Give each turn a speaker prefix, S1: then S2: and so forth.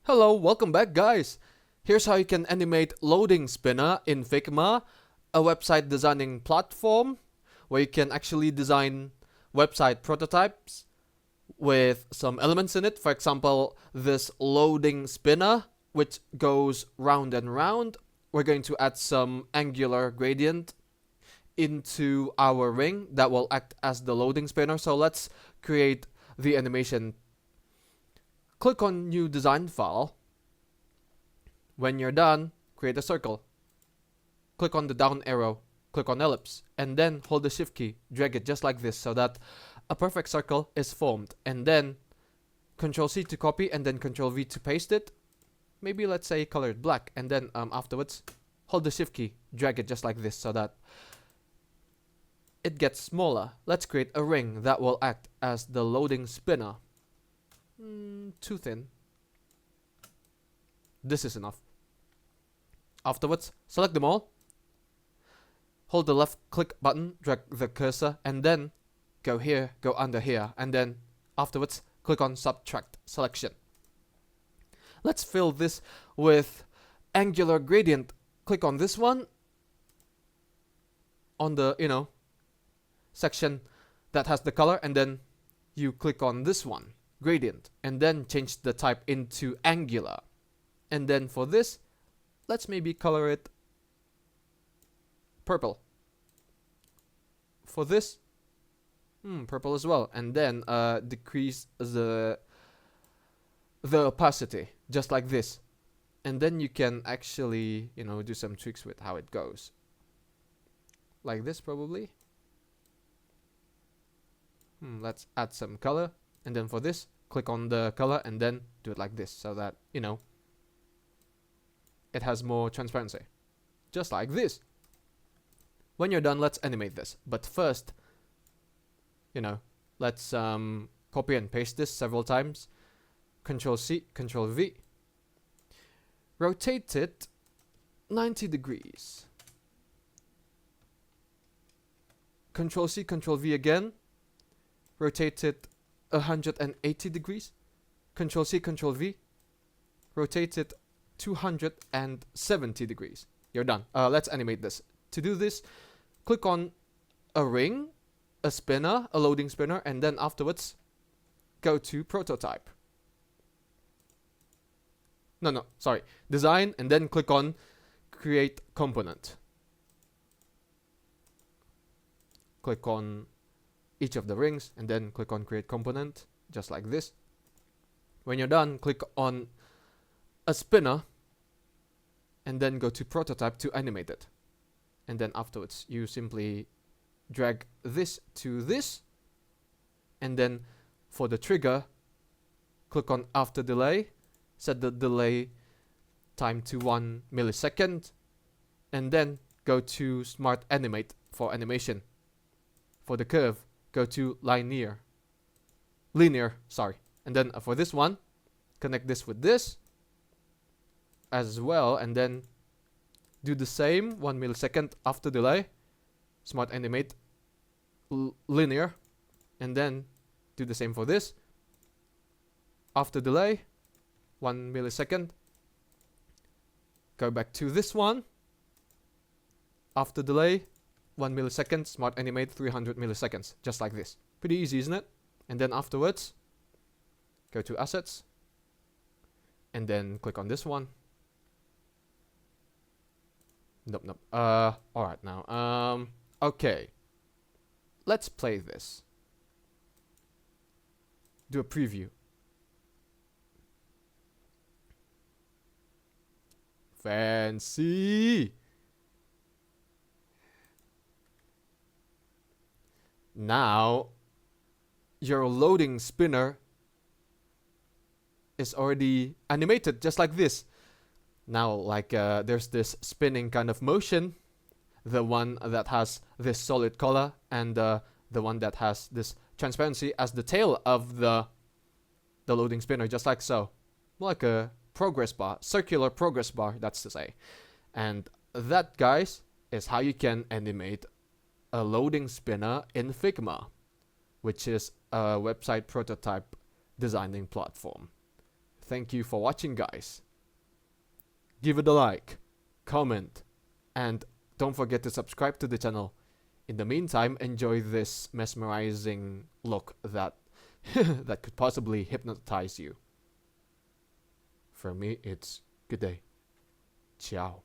S1: Hello, welcome back guys! Here's how you can animate loading spinner in Figma, a website designing platform where you can actually design website prototypes with some elements in it. For example, this loading spinner which goes round and round. We're going to add some angular gradient into our ring that will act as the loading spinner. So let's create the animation. Click on new design file. When you're done, create a circle. Click on the down arrow, click on ellipse, and then hold the shift key, drag it just like this so that a perfect circle is formed. And then Ctrl C to copy and then Ctrl V to paste it. Maybe let's say color it black, and then afterwards hold the shift key, drag it just like this so that it gets smaller. Let's create a ring that will act as the loading spinner. Too thin. This is enough. Afterwards, select them all. Hold the left click button, drag the cursor, and then go here, go under here, and then afterwards click on subtract selection. Let's fill this with angular gradient. Click on this one on the section that has the color, and then you click on this one, gradient, and then change the type into angular. And then for this, let's maybe color it purple. For this, purple as well. And then decrease the opacity, just like this. And then you can actually, do some tricks with how it goes. Like this, probably. Let's add some color. And then for this, click on the color and then do it like this so that, it has more transparency. Just like this. When you're done, let's animate this. But first, let's copy and paste this several times. Ctrl C, Ctrl V. Rotate it 90 degrees. Ctrl C, Ctrl V again. Rotate it 180 degrees. Ctrl C, Ctrl V. Rotate it 270 degrees. You're done. Let's animate this. To do this, click on a ring, a spinner, a loading spinner, and then afterwards go to prototype. Sorry. Design, and then click on create component. Click on each of the rings and then click on create component, just like this. When you're done, click on a spinner and then go to prototype to animate it. And then afterwards you simply drag this to this, and then for the trigger, click on after delay, set the delay time to 1 millisecond, and then go to smart animate for animation. For the curve, go to linear, sorry. And then for this one, connect this with this as well, and then do the same 1 millisecond after delay, smart animate linear, and then do the same for this. After delay, 1 millisecond, go back to this one. After delay, 1 millisecond, smart animate 300 milliseconds, just like this. Pretty easy, isn't it? And then afterwards, go to assets, and then click on this one. Nope. Alright now. Okay. Let's play this. Do a preview. Fancy! Now, your loading spinner is already animated just like this. Now, there's this spinning kind of motion, the one that has this solid color, and the one that has this transparency as the tail of the loading spinner, just like so. Like a progress bar, circular progress bar, that's to say. And that, guys, is how you can animate a loading spinner in Figma, which is a website prototype designing platform. Thank you for watching, guys. Give it a like, comment, and don't forget to subscribe to the channel. In the meantime, enjoy this mesmerizing look that that could possibly hypnotize you. For me, it's good day. Ciao.